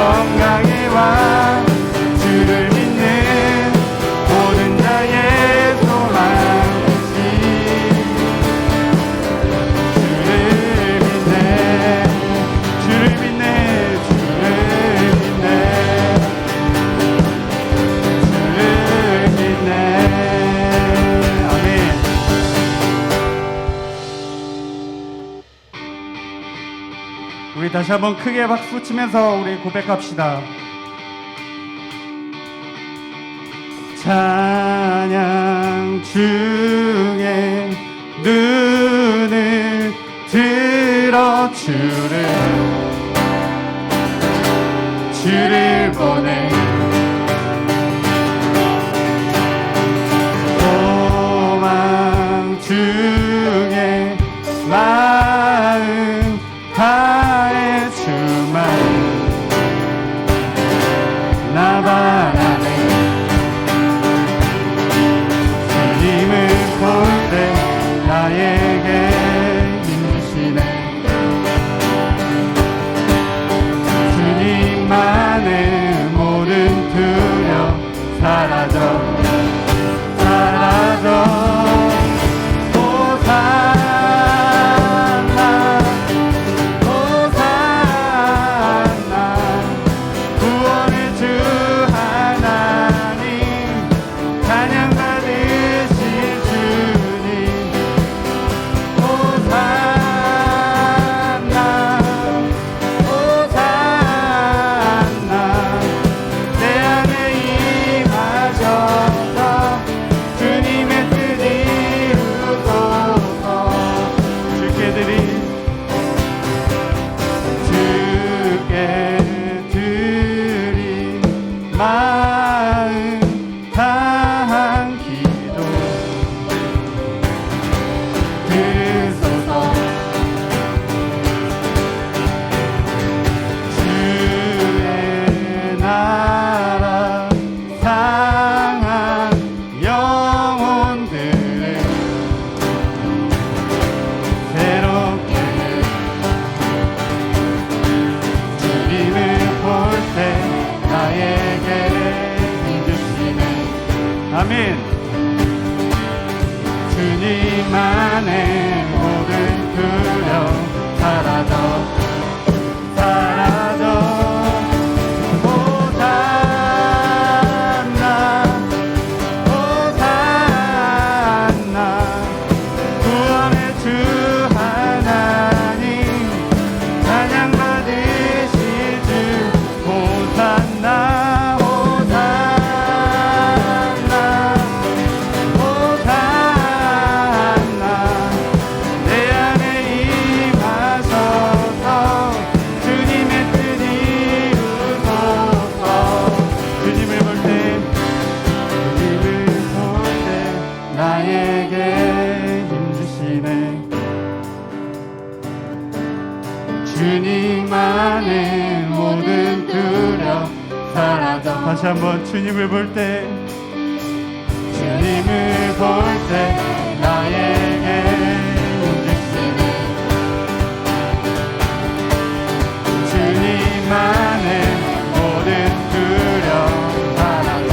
평강의 왕 주를 믿는 모든 자의 소망이시. 주를 믿네 아멘. 우리 다시 한번 크게 박수 치면서 우리 고백합시다. 찬양 중에 눈을 들어 주를 보내. 소망 중에 마음 다해 주만 나 바라네. 주님을 볼 때 나에게 힘주시네. 주님만의 모든 두려움 사라져 아멘. 주님만의 모든 두려움 사라져 호산나 호산나 구원의 주 하나님 찬양 받으실 주 호산나 주님만의 모든 두려움 사라져. 다시 한번 주님을 볼 때 나에게 힘주시네. 주님만의 모든 두려움 사라져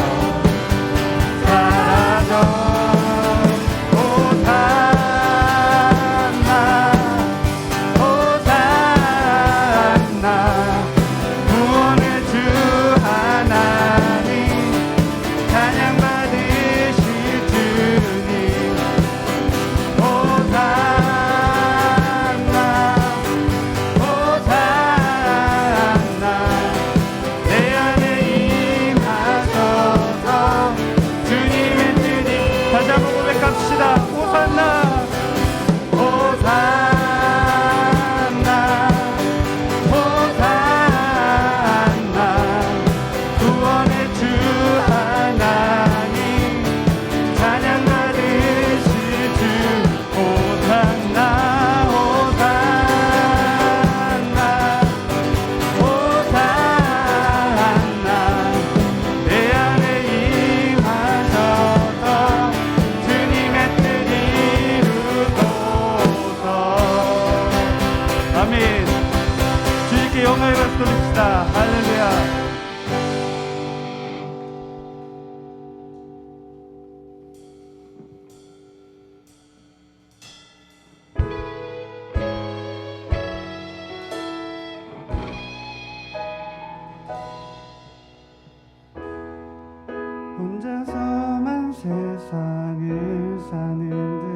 세상을 사는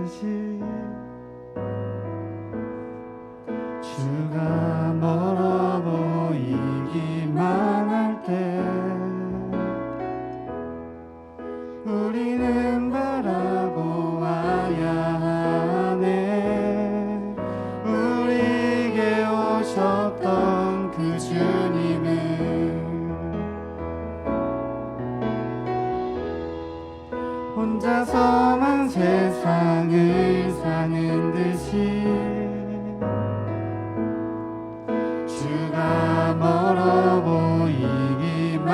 듯이 주가 멀어 보이기만 할 때 우리는 바라보아야 하네. 우리에게 오셨던 그 주님을 혼자서만 세상을 사는 듯이 주가 멀어 보이기만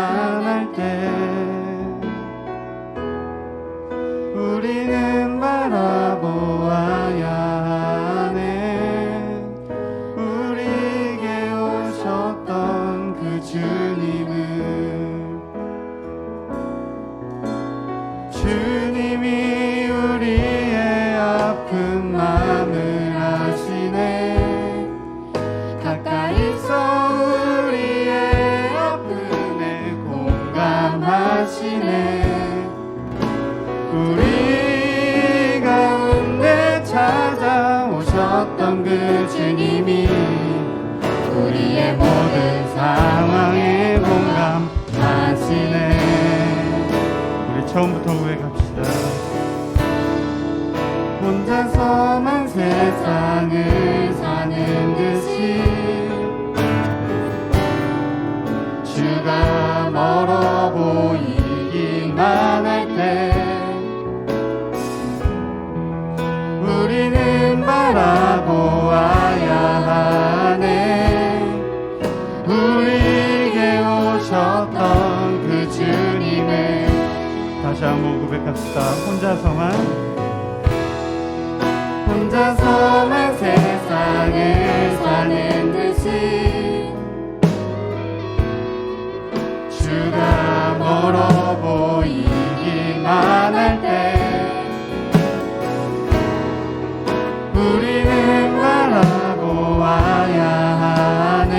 할 때 우리는 바라보아야 하네. 우리에게 오셨던 그 주님을 주님이 우리의 아픈 마음을 아시네. 가까이서 우리의 아픔에 공감하시네. 우리 가운데 찾아오셨던 그 주님이 우리의 모든 상황에 공감하시네. 우리 처음부터 고백합시다. 혼자서만 세상을 사는 듯이 주가 멀어 보이기만 할 때 우리는 바라보아야 하네. 우리에게 오셨던 그 주님을 다시 한번 고백합시다. 혼자서만 세상을 사는 듯이 주가 멀어 보이기만 할 때 우리는 바라보아야 하네.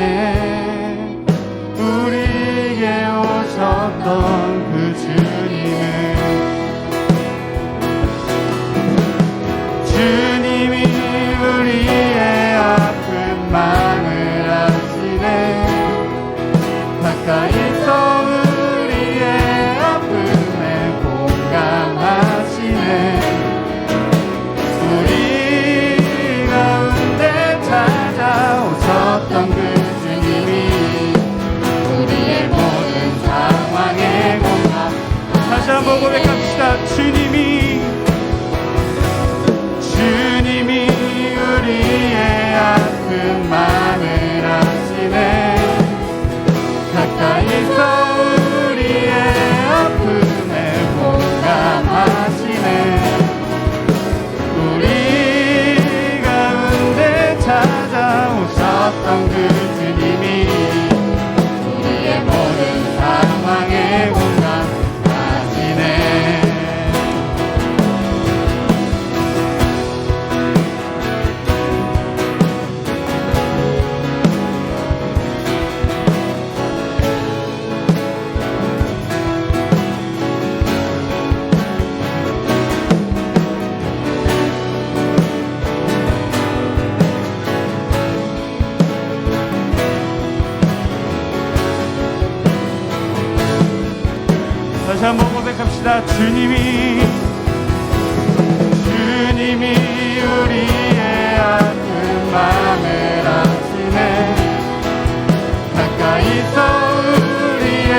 우리에게 오셨던 그 주님을 주님이 우리의 아픈 마음을 아시네. 가까이서 우리의 아픔에 공감하시네. 찾아오셨던 그 주님이 우리의 모든 상황에 공감. 다시 한번 고백합시다. 주님이 우리의 아픈 마음을 아시네. 가까이서 우리의 아픔에 공감하시네. 찾아오셨던 그 주님이 우리의 모든 상황에 공감하시네. 다시 한번 고백합시다. 주님이 우리의 아픈 마음을 아시네. 가까이서 우리의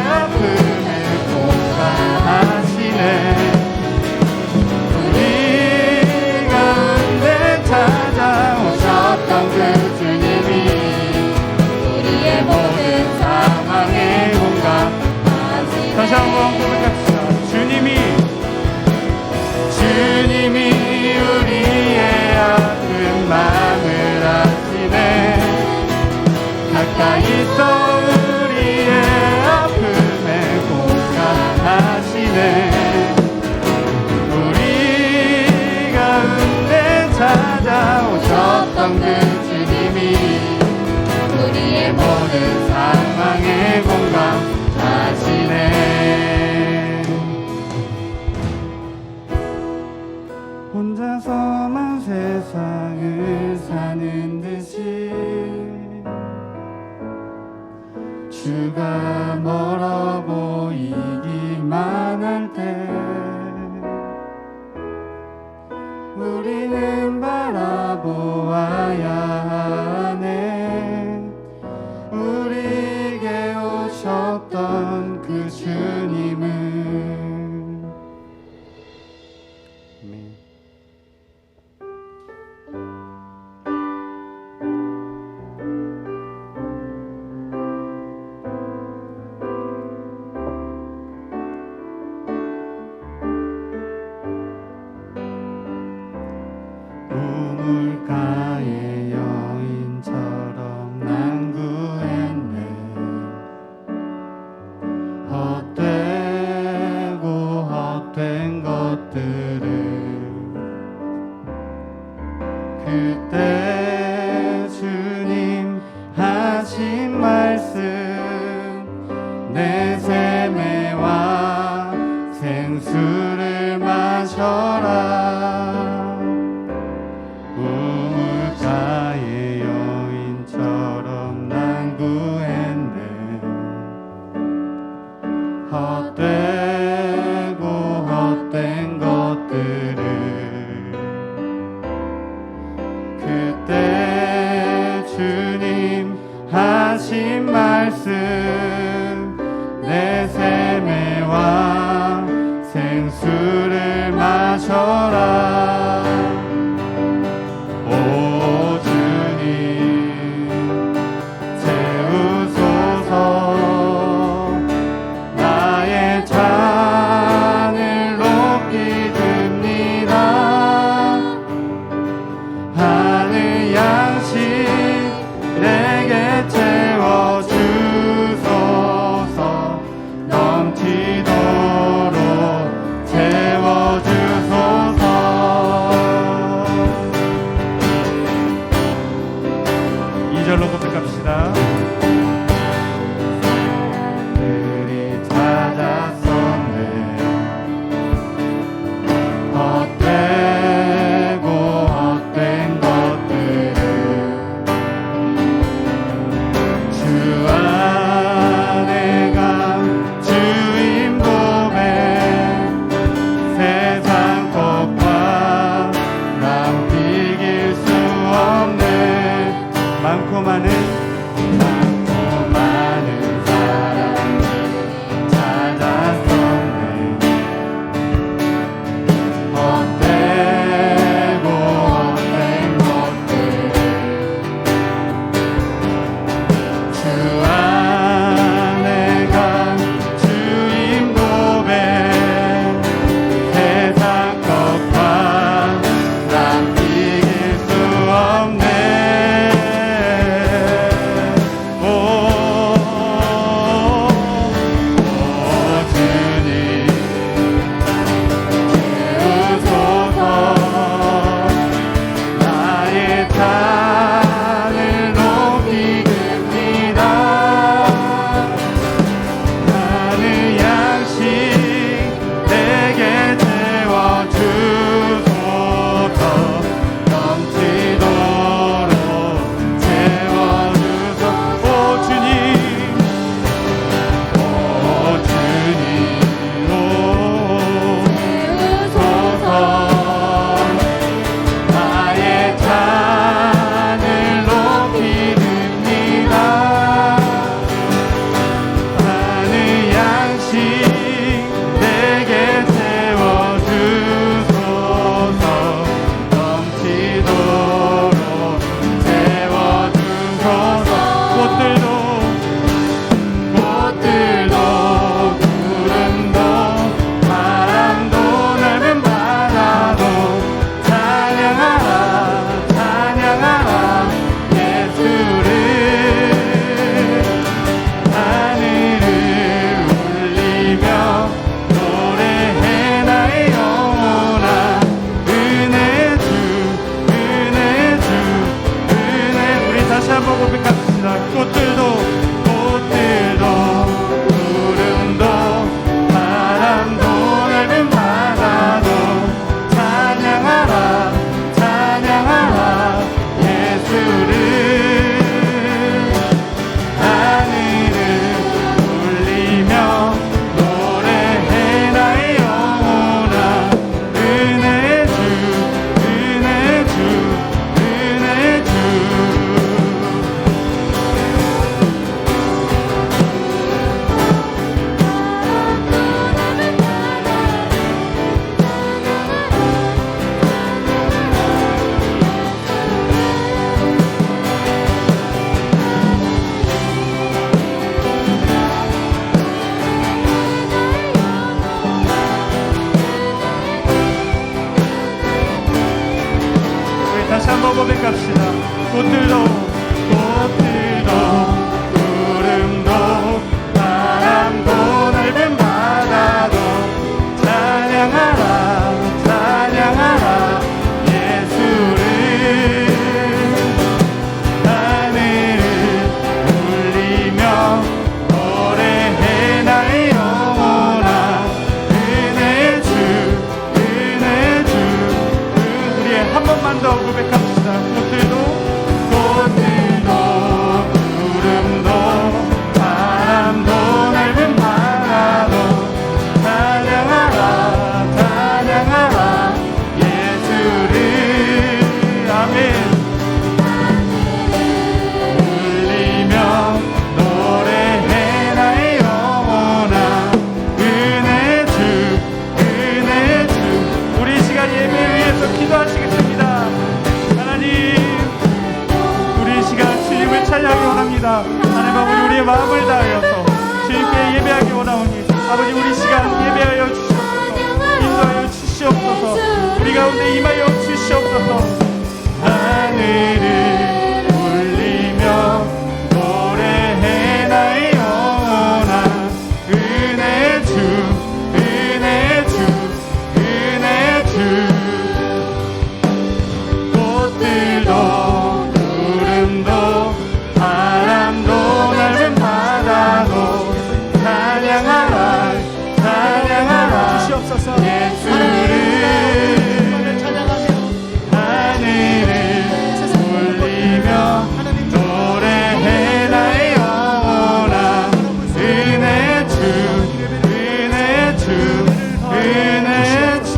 아픔을 공감하시네. 우리 가운데 찾아오셨던 그 주님이 우리의 모든 상황에 공감. 다시 한번 고백합시다. 주님이 멀어 보이기만 할 때 우리는 바라보아야 하네. 우리에게 오셨던 그 주님은. 아멘. 우물가의 여인처럼 난 구했네. 헛되고 헛된 것들을 그때 주님 하신 말씀 내 샘에와 생수를 마셔라. 우물가의 여인처럼 난 구했네. 헛되고 헛된 것들을 그때 주님 하신 말씀 내 샘에와 생수를 마셔라. 오 주님 채우소서 나의 하늘을 울리며 노래해 나의 영혼아 은혜 주 은혜 주 은혜 주 꽃들도 구름도 바람도 넓은 바다도 찬양하라 찬양하라 주시옵소서. 예수를 찬양하며 하늘을 울리며 노래해 나의 영혼아 은혜 주 은혜 주 은혜 주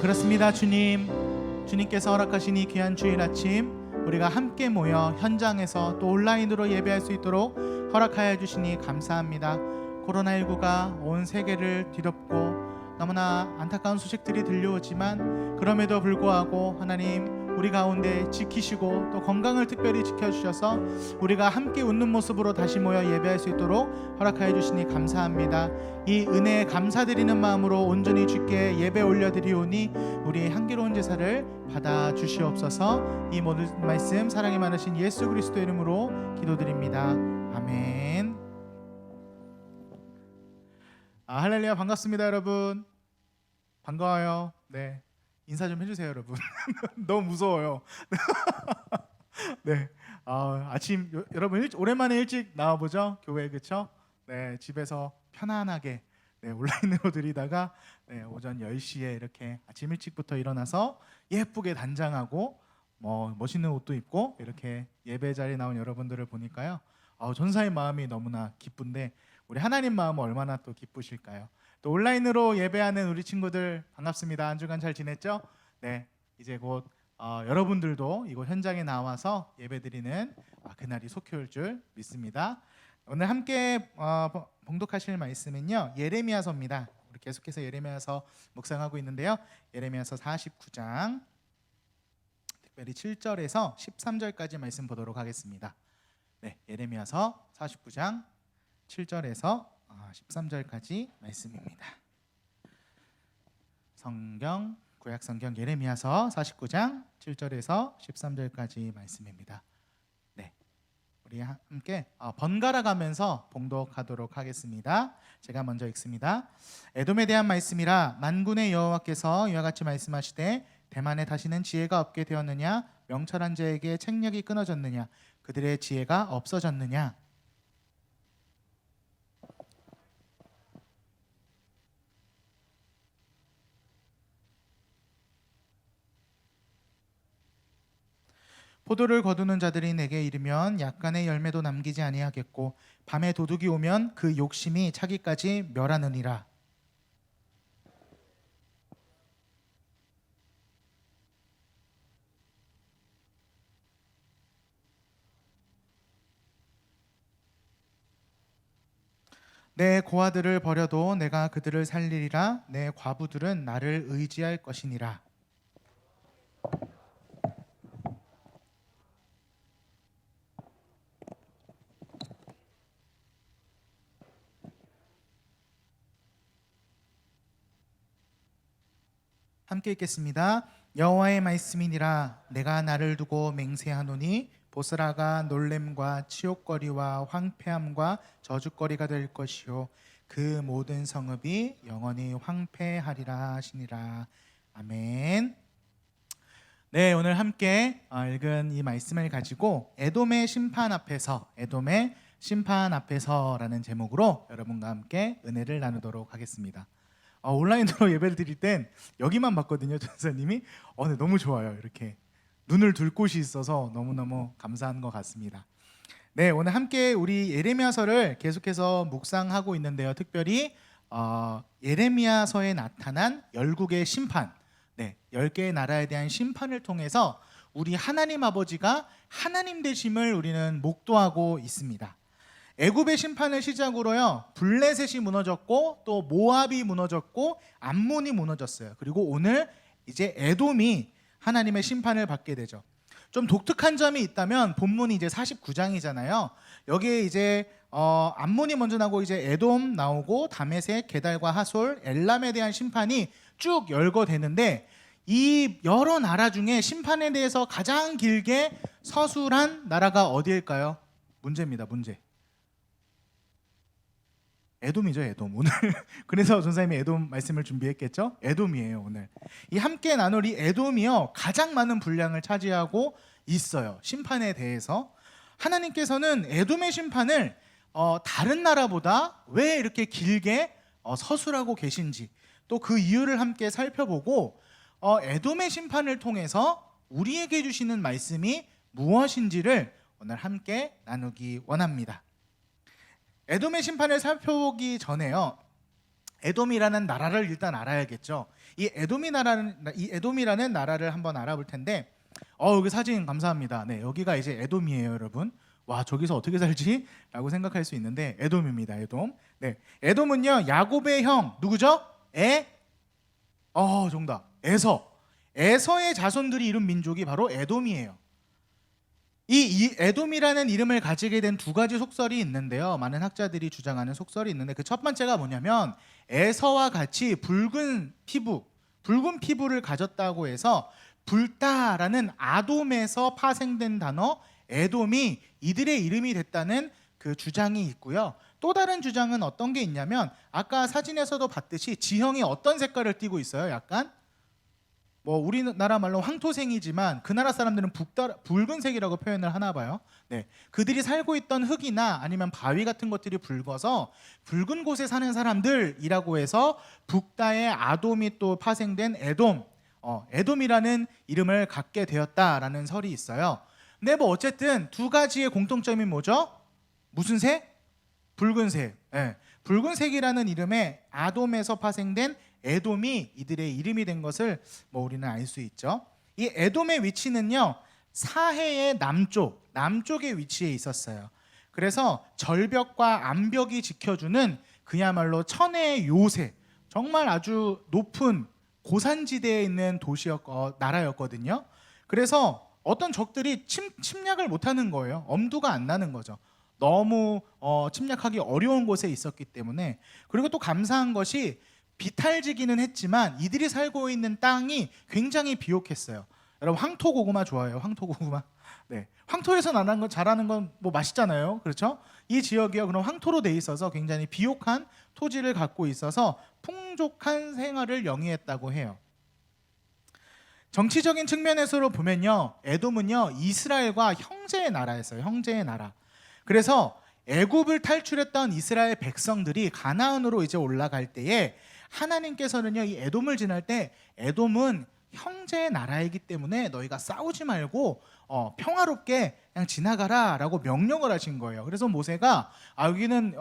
그렇습니다. 주님께서 허락하신 이 귀한 주일 아침 우리가 함께 모여 현장에서 또 온라인으로 예배할 수 있도록 허락하여 주시니 감사합니다. 코로나19가 온 세계를 뒤덮고 너무나 안타까운 소식들이 들려오지만 그럼에도 불구하고 하나님 우리 가운데 지키시고 또 건강을 특별히 지켜주셔서 우리가 함께 웃는 모습으로 다시 모여 예배할 수 있도록 허락하여 주시니 감사합니다. 이 은혜에 감사드리는 마음으로 온전히 주께 예배 올려드리오니 우리의 향기로운 제사를 받아 주시옵소서. 이 모든 말씀 사랑이 많으신 예수 그리스도 이름으로 기도드립니다. 아멘. 할렐루야. 반갑습니다 여러분. 반가워요. 네, 인사 좀 해주세요 여러분. 너무 무서워요. 네, 아침 여러분 오랜만에 일찍 나와보죠 교회. 그쵸? 네, 집에서 편안하게 온라인으로 드리다가 오전 10시에 이렇게 아침 일찍부터 일어나서 예쁘게 단장하고 멋있는 옷도 입고 이렇게 예배 자리에 나온 여러분들을 보니까요 전사의 마음이 너무나 기쁜데 우리 하나님 마음은 얼마나 또 기쁘실까요? 또 온라인으로 예배하는 우리 친구들 반갑습니다. 한 주간 잘 지냈죠? 네, 이제 곧 여러분들도 이곳 현장에 나와서 예배드리는 그날이 속히 올 줄 믿습니다. 오늘 함께 봉독하실 말씀은요 예레미야서입니다. 우리 계속해서 예레미야서 묵상하고 있는데요. 예레미야서 49장 특별히 7절에서 13절까지 말씀 보도록 하겠습니다. 네, 예레미야서 49장 7절에서 13절까지 말씀입니다. 성경 구약 성경 예레미야서 49장 7절에서 13절까지 말씀입니다. 네, 우리 함께 번갈아 가면서 봉독하도록 하겠습니다. 제가 먼저 읽습니다. 에돔에 대한 말씀이라 만군의 여호와께서 이와 같이 말씀하시되 대만에 다시는 지혜가 없게 되었느냐 명철한 자에게 책력이 끊어졌느냐 그들의 지혜가 없어졌느냐 포도를 거두는 자들이 내게 이르면 약간의 열매도 남기지 아니하겠고 밤에 도둑이 오면 그 욕심이 차기까지 멸하느니라. 내 고아들을 버려도 내가 그들을 살리리라. 내 과부들은 나를 의지할 것이니라. 함께 읽겠습니다. 여호와의 말씀이니라. 내가 나를 두고 맹세하노니 보스라가 놀램과 치욕거리와 황폐함과 저주거리가 될 것이요 그 모든 성읍이 영원히 황폐하리라 하시니라. 아멘. 네, 오늘 함께 읽은 이 말씀을 가지고 에돔의 심판 앞에서라는 제목으로 여러분과 함께 은혜를 나누도록 하겠습니다. 온라인으로 예배를 드릴 땐 여기만 봤거든요, 전사님이. 네, 너무 좋아요. 이렇게 눈을 둘 곳이 있어서 너무너무 감사한 것 같습니다. 네, 오늘 함께 우리 예레미야서를 계속해서 묵상하고 있는데요. 특별히 예레미야서에 나타난 열국의 심판, 10개의 나라에 대한 심판을 통해서 우리 하나님 아버지가 하나님 되심을 우리는 목도하고 있습니다. 애굽의 심판을 시작으로요 블레셋이 무너졌고 또 모압이 무너졌고 암몬이 무너졌어요. 그리고 오늘 이제 에돔이 하나님의 심판을 받게 되죠. 좀 독특한 점이 있다면 본문이 이제 49장이잖아요. 여기에 이제 암몬이 먼저 나오고 이제 에돔 나오고 다메섹, 게달과 하솔, 엘람에 대한 심판이 쭉 열거되는데 이 여러 나라 중에 심판에 대해서 가장 길게 서술한 나라가 어디일까요? 문제입니다. 문제. 에돔이죠, 에돔. 오늘 그래서 전사님이 에돔 말씀을 준비했겠죠? 에돔이에요, 오늘. 이 함께 나눌 이 에돔이요, 가장 많은 분량을 차지하고 있어요. 심판에 대해서. 하나님께서는 에돔의 심판을 다른 나라보다 왜 이렇게 길게 서술하고 계신지, 또 그 이유를 함께 살펴보고 에돔의 심판을 통해서 우리에게 주시는 말씀이 무엇인지를 오늘 함께 나누기 원합니다. 에돔의 심판을 살펴보기 전에요, 에돔이라는 나라를 일단 알아야겠죠. 이 에돔이라는 나라를 한번 알아볼 텐데, 여기 사진 감사합니다. 네, 여기가 이제 에돔이에요, 여러분. 와, 저기서 어떻게 살지? 라고 생각할 수 있는데 에돔입니다, 에돔. 네, 에돔은요, 야곱의 형 누구죠? 정답. 에서의 자손들이 이룬 민족이 바로 에돔이에요. 이 에돔이라는 이름을 가지게 된 두 가지 속설이 있는데요. 많은 학자들이 주장하는 속설이 있는데, 그 첫 번째가 뭐냐면 에서와 같이 붉은 피부를 가졌다고 해서 불다라는 아돔에서 파생된 단어 에돔이 이들의 이름이 됐다는 그 주장이 있고요. 또 다른 주장은 어떤 게 있냐면, 아까 사진에서도 봤듯이 지형이 어떤 색깔을 띠고 있어요? 약간 우리나라 말로 황토색이지만 그 나라 사람들은 붉은색이라고 표현을 하나 봐요. 네, 그들이 살고 있던 흙이나 아니면 바위 같은 것들이 붉어서 붉은 곳에 사는 사람들이라고 해서 북다의 아돔이 또 파생된 에돔이라는 이름을 갖게 되었다라는 설이 있어요. 근데 어쨌든 두 가지의 공통점이 뭐죠? 무슨 색? 붉은색. 네, 붉은색이라는 이름에 아돔에서 파생된 에돔이 이들의 이름이 된 것을 우리는 알 수 있죠. 이 에돔의 위치는요, 사해의 남쪽에 위치해 있었어요. 그래서 절벽과 암벽이 지켜주는 그야말로 천혜의 요새, 정말 아주 높은 고산지대에 있는 나라였거든요. 그래서 어떤 적들이 침략을 못하는 거예요. 엄두가 안 나는 거죠. 너무 침략하기 어려운 곳에 있었기 때문에. 그리고 또 감사한 것이 비탈지기는 했지만 이들이 살고 있는 땅이 굉장히 비옥했어요. 여러분, 황토고구마 좋아해요? 황토고구마. 네, 황토에서 자라는 건 맛있잖아요, 그렇죠? 이 지역이요, 그럼 황토로 돼 있어서 굉장히 비옥한 토지를 갖고 있어서 풍족한 생활을 영위했다고 해요. 정치적인 측면에서 보면요, 에돔은요, 이스라엘과 형제의 나라였어요. 형제의 나라. 그래서 애굽을 탈출했던 이스라엘 백성들이 가나안으로 이제 올라갈 때에 하나님께서는요, 이 에돔을 지날 때 에돔은 형제의 나라이기 때문에 너희가 싸우지 말고 평화롭게 그냥 지나가라 라고 명령을 하신 거예요. 그래서 모세가 여기는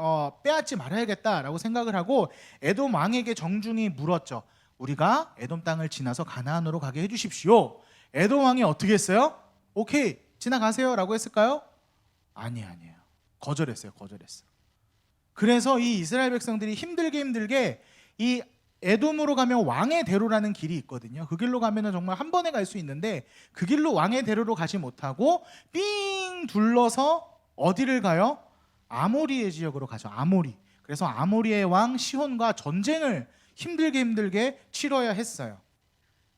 빼앗지 말아야겠다라고 생각을 하고 에돔 왕에게 정중히 물었죠. 우리가 에돔 땅을 지나서 가나안으로 가게 해주십시오. 에돔 왕이 어떻게 했어요? 오케이, 지나가세요 라고 했을까요? 아니에요. 거절했어요. 그래서 이 이스라엘 백성들이 힘들게 이 에돔으로 가면 왕의 대로라는 길이 있거든요. 그 길로 가면은 정말 한 번에 갈 수 있는데, 그 길로 왕의 대로로 가지 못하고 삥 둘러서 어디를 가요? 아모리의 지역으로 가죠. 아모리. 그래서 아모리의 왕 시혼과 전쟁을 힘들게 치러야 했어요.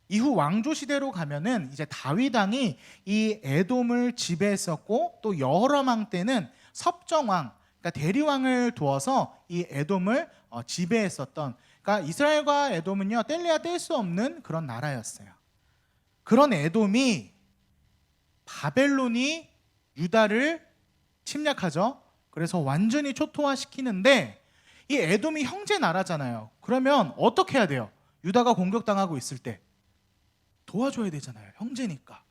이후 왕조 시대로 가면은 이제 다윗 왕이 이 에돔을 지배했었고, 또 여호람 때는 섭정왕, 그러니까 대리왕을 두어서 이 에돔을 지배했었던, 그러니까 이스라엘과 에돔은요, 뗄래야 뗄 수 없는 그런 나라였어요. 그런 에돔이 바벨론이 유다를 침략하죠. 그래서 완전히 초토화시키는데, 이 에돔이 형제 나라잖아요. 그러면 어떻게 해야 돼요? 유다가 공격당하고 있을 때 도와줘야 되잖아요, 형제니까.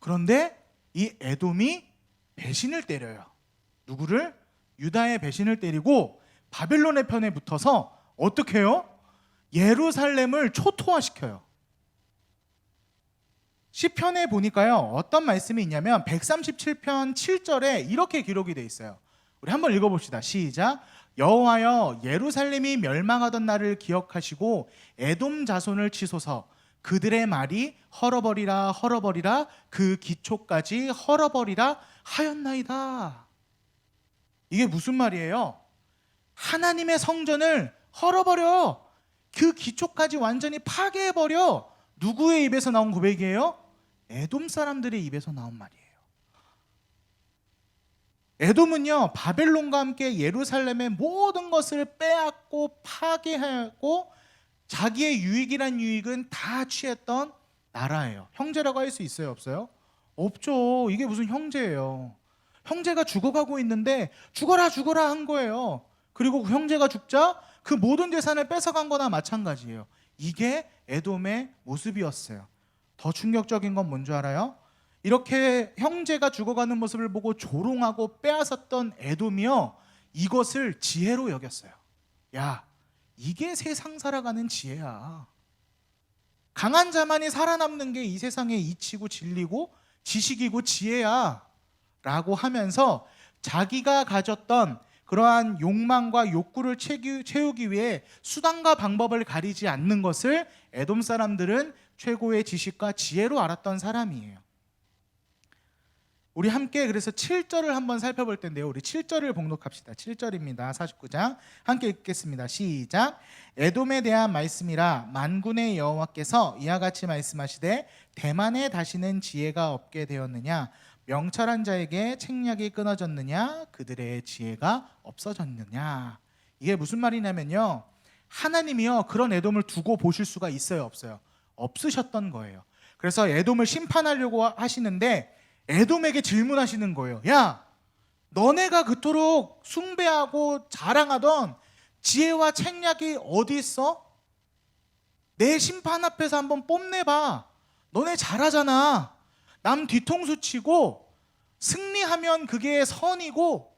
그런데 이 에돔이 배신을 때려요. 누구를? 유다의 배신을 때리고 바벨론의 편에 붙어서 어떻게 해요? 예루살렘을 초토화시켜요. 시편에 보니까요, 어떤 말씀이 있냐면 137편 7절에 이렇게 기록이 돼 있어요. 우리 한번 읽어봅시다. 시작. 여호와여, 예루살렘이 멸망하던 날을 기억하시고 에돔 자손을 치소서. 그들의 말이 헐어버리라 그 기초까지 헐어버리라 하였나이다. 이게 무슨 말이에요? 하나님의 성전을 헐어버려, 그 기초까지 완전히 파괴해버려, 누구의 입에서 나온 고백이에요? 에돔 사람들의 입에서 나온 말이에요. 에돔은요, 바벨론과 함께 예루살렘의 모든 것을 빼앗고 파괴하고 자기의 유익이란 유익은 다 취했던 나라예요. 형제라고 할 수 있어요, 없어요? 없죠. 이게 무슨 형제예요. 형제가 죽어가고 있는데 죽어라 죽어라 한 거예요. 그리고 그 형제가 죽자 그 모든 재산을 뺏어간 거나 마찬가지예요. 이게 에돔의 모습이었어요. 더 충격적인 건 뭔 줄 알아요? 이렇게 형제가 죽어가는 모습을 보고 조롱하고 빼앗았던 에돔이요, 이것을 지혜로 여겼어요. 야, 이게 세상 살아가는 지혜야. 강한 자만이 살아남는 게 이 세상의 이치고 진리고 지식이고 지혜야 라고 하면서 자기가 가졌던 그러한 욕망과 욕구를 채우기 위해 수단과 방법을 가리지 않는 것을 에돔 사람들은 최고의 지식과 지혜로 알았던 사람이에요. 우리 함께 그래서 7절을 한번 살펴볼 텐데요. 우리 7절을 봉독합시다. 7절입니다. 49장 함께 읽겠습니다. 시작. 에돔에 대한 말씀이라 만군의 여호와께서 이와 같이 말씀하시되 대만에 다시는 지혜가 없게 되었느냐, 명철한 자에게 책략이 끊어졌느냐, 그들의 지혜가 없어졌느냐. 이게 무슨 말이냐면요, 하나님이요 그런 에돔을 두고 보실 수가 있어요, 없어요? 없으셨던 거예요. 그래서 에돔을 심판하려고 하시는데 에돔에게 질문하시는 거예요. 야, 너네가 그토록 숭배하고 자랑하던 지혜와 책략이 어디 있어? 내 심판 앞에서 한번 뽐내봐. 너네 잘하잖아. 남 뒤통수 치고 승리하면 그게 선이고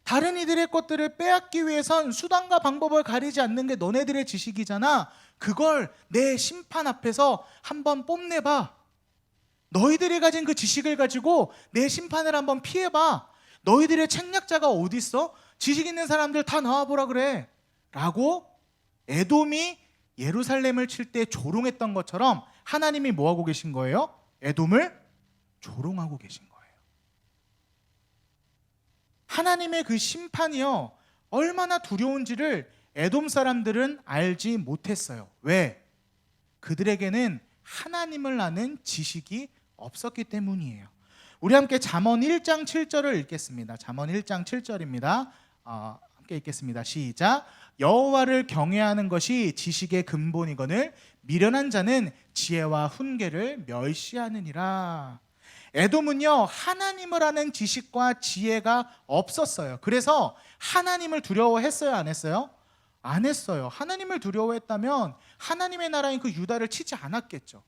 다른 이들의 것들을 빼앗기 위해선 수단과 방법을 가리지 않는 게 너네들의 지식이잖아. 그걸 내 심판 앞에서 한번 뽐내봐. 너희들이 가진 그 지식을 가지고 내 심판을 한번 피해봐. 너희들의 책략자가 어디 있어? 지식 있는 사람들 다 나와보라 그래 라고 에돔이 예루살렘을 칠 때 조롱했던 것처럼 하나님이 뭐하고 계신 거예요? 에돔을 조롱하고 계신 거예요. 하나님의 그 심판이요 얼마나 두려운지를 에돔 사람들은 알지 못했어요. 왜? 그들에게는 하나님을 아는 지식이 없었기 때문이에요. 우리 함께 잠언 1장 7절을 읽겠습니다. 잠언 1장 7절입니다. 함께 읽겠습니다. 시작. 여호와를 경외하는 것이 지식의 근본이거늘 미련한 자는 지혜와 훈계를 멸시하느니라. 에돔은요 하나님을 아는 지식과 지혜가 없었어요. 그래서 하나님을 두려워했어요, 안 했어요? 안 했어요. 하나님을 두려워했다면 하나님의 나라인 그 유다를 치지 않았겠죠.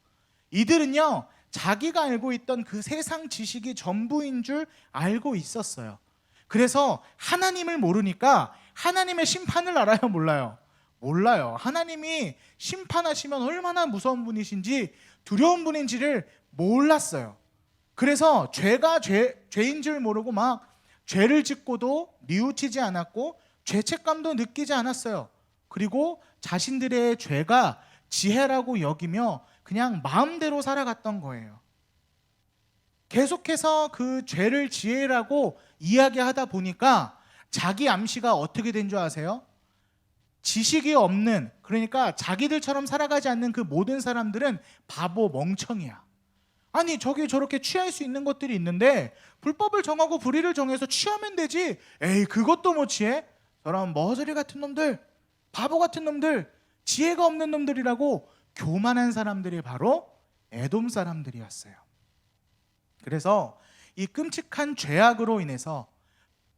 이들은요 자기가 알고 있던 그 세상 지식이 전부인 줄 알고 있었어요. 그래서 하나님을 모르니까 하나님의 심판을 알아요, 몰라요? 몰라요. 하나님이 심판하시면 얼마나 무서운 분이신지 두려운 분인지를 몰랐어요. 그래서 죄가 죄인 줄 모르고 막 죄를 짓고도 뉘우치지 않았고 죄책감도 느끼지 않았어요. 그리고 자신들의 죄가 지혜라고 여기며 그냥 마음대로 살아갔던 거예요. 계속해서 그 죄를 지혜라고 이야기하다 보니까 자기 암시가 어떻게 된 줄 아세요? 지식이 없는, 그러니까 자기들처럼 살아가지 않는 그 모든 사람들은 바보 멍청이야. 아니 저기 저렇게 취할 수 있는 것들이 있는데 불법을 정하고 불의를 정해서 취하면 되지. 에이 그것도 못 취해? 저런 머저리 같은 놈들, 바보 같은 놈들, 지혜가 없는 놈들이라고 교만한 사람들이 바로 에돔 사람들이었어요. 그래서 이 끔찍한 죄악으로 인해서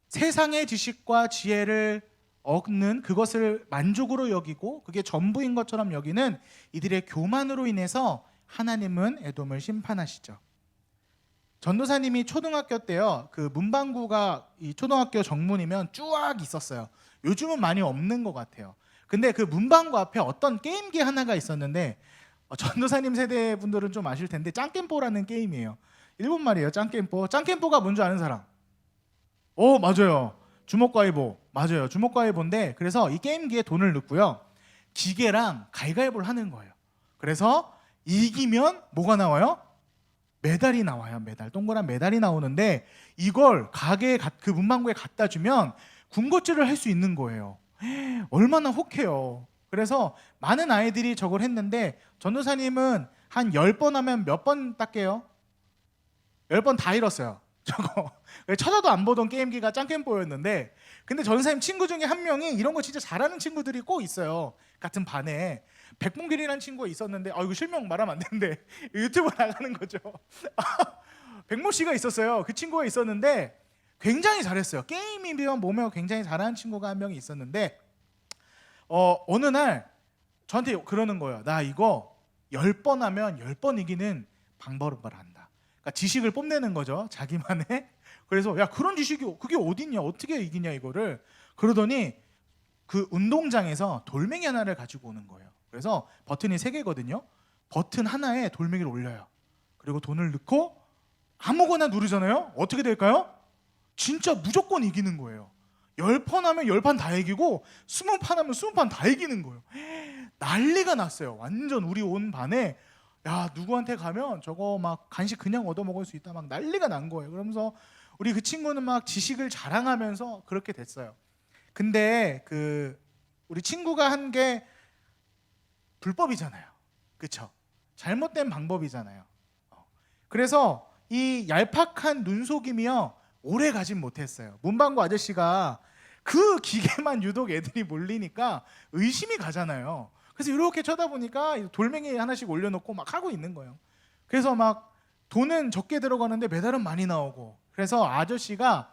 세상의 지식과 지혜를 얻는 그것을 만족으로 여기고 그게 전부인 것처럼 여기는 이들의 교만으로 인해서 하나님은 에돔을 심판하시죠. 전도사님이 초등학교 때요 그 문방구가 이 초등학교 정문이면 쭉 있었어요. 요즘은 많이 없는 것 같아요. 근데 그 문방구 앞에 어떤 게임기 하나가 있었는데 전도사님 세대 분들은 좀 아실 텐데 짱겜뽀라는 게임이에요. 일본 말이에요. 짱겜뽀. 짱겜뽀가 뭔지 아는 사람? 오 맞아요. 주먹가위보. 맞아요. 주먹가위보인데 그래서 이 게임기에 돈을 넣고요 기계랑 가위가위보를 하는 거예요. 그래서 이기면 뭐가 나와요? 메달이 나와요. 메달. 동그란 메달이 나오는데 이걸 가게에 그 문방구에 갖다 주면 군것질을 할 수 있는 거예요. 얼마나 혹해요. 그래서 많은 아이들이 저걸 했는데 전도사님은 한 10번 하면 몇 번 닦게요? 10번 다 잃었어요. 저거 쳐다도 안 보던 게임기가 짱겜보였는데, 근데 전도사님 친구 중에 한 명이 이런 거 진짜 잘하는 친구들이 꼭 있어요. 같은 반에 백봉길이라는 친구가 있었는데, 이거 실명 말하면 안 되는데 유튜브 나가는 거죠. 백모 씨가 있었어요. 그 친구가 있었는데 굉장히 잘했어요. 게임이면 몸에 굉장히 잘하는 친구가 한 명이 있었는데, 어느 날 저한테 그러는 거예요. 나 이거 10번 하면 10번 이기는 방법을 안다. 그러니까 지식을 뽐내는 거죠, 자기만의. 그래서 야, 그런 지식이 그게 어딨냐, 어떻게 이기냐 이거를. 그러더니 그 운동장에서 돌멩이 하나를 가지고 오는 거예요. 그래서 버튼이 3개거든요. 버튼 하나에 돌멩이를 올려요. 그리고 돈을 넣고 아무거나 누르잖아요. 어떻게 될까요? 진짜 무조건 이기는 거예요. 10판 하면 10판 다 이기고 20판 하면 20판 다 이기는 거예요. 난리가 났어요. 완전 우리 온 반에, 야, 누구한테 가면 저거 막 간식 그냥 얻어 먹을 수 있다, 막 난리가 난 거예요. 그러면서 우리 그 친구는 막 지식을 자랑하면서 그렇게 됐어요. 근데 그 우리 친구가 한 게 불법이잖아요. 그렇죠? 잘못된 방법이잖아요. 그래서 이 얄팍한 눈속임이요, 오래 가진 못했어요. 문방구 아저씨가 그 기계만 유독 애들이 몰리니까 의심이 가잖아요. 그래서 이렇게 쳐다보니까 돌멩이 하나씩 올려놓고 막 하고 있는 거예요. 그래서 막 돈은 적게 들어가는데 배달은 많이 나오고, 그래서 아저씨가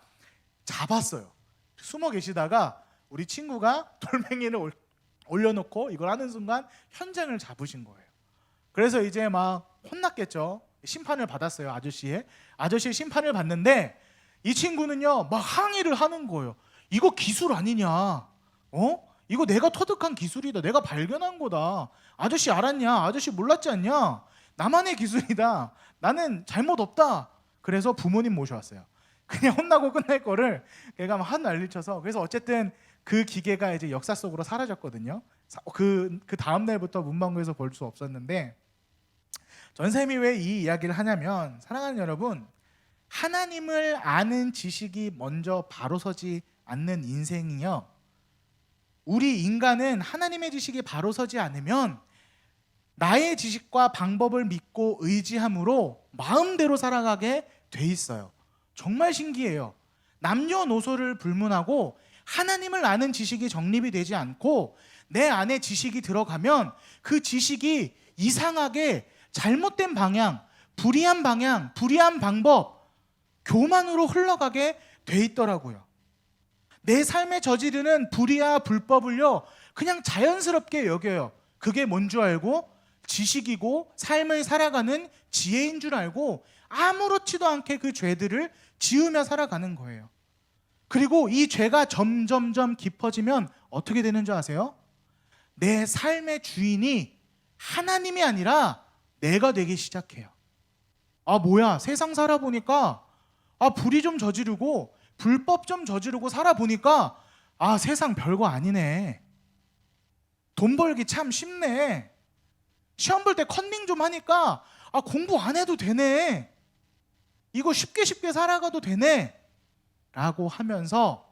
잡았어요. 숨어 계시다가 우리 친구가 돌멩이를 올려놓고 이걸 하는 순간 현장을 잡으신 거예요. 그래서 이제 막 혼났겠죠. 심판을 받았어요. 아저씨의 심판을 받는데, 이 친구는요 막 항의를 하는 거예요. 이거 기술 아니냐? 이거 내가 터득한 기술이다. 내가 발견한 거다. 아저씨 알았냐? 아저씨 몰랐지 않냐? 나만의 기술이다. 나는 잘못 없다. 그래서 부모님 모셔왔어요. 그냥 혼나고 끝날 거를 걔가 막 한 난리 쳐서. 그래서 어쨌든 그 기계가 이제 역사 속으로 사라졌거든요. 그 다음 날부터 문방구에서 볼 수 없었는데, 전쌤이 왜 이 이야기를 하냐면, 사랑하는 여러분, 하나님을 아는 지식이 먼저 바로 서지 않는 인생이요, 우리 인간은 하나님의 지식이 바로 서지 않으면 나의 지식과 방법을 믿고 의지함으로 마음대로 살아가게 돼 있어요. 정말 신기해요. 남녀노소를 불문하고 하나님을 아는 지식이 정립이 되지 않고 내 안에 지식이 들어가면 그 지식이 이상하게 잘못된 방향, 불이한 방법, 교만으로 흘러가게 돼 있더라고요. 내 삶에 저지르는 불의와 불법을요 그냥 자연스럽게 여겨요. 그게 뭔 줄 알고, 지식이고 삶을 살아가는 지혜인 줄 알고 아무렇지도 않게 그 죄들을 지으며 살아가는 거예요. 그리고 이 죄가 점점점 깊어지면 어떻게 되는 줄 아세요? 내 삶의 주인이 하나님이 아니라 내가 되기 시작해요. 뭐야, 세상 살아보니까 불의 좀 저지르고 불법 좀 저지르고 살아보니까 세상 별거 아니네. 돈 벌기 참 쉽네. 시험 볼 때 컨닝 좀 하니까 공부 안 해도 되네. 이거 쉽게 살아가도 되네. 라고 하면서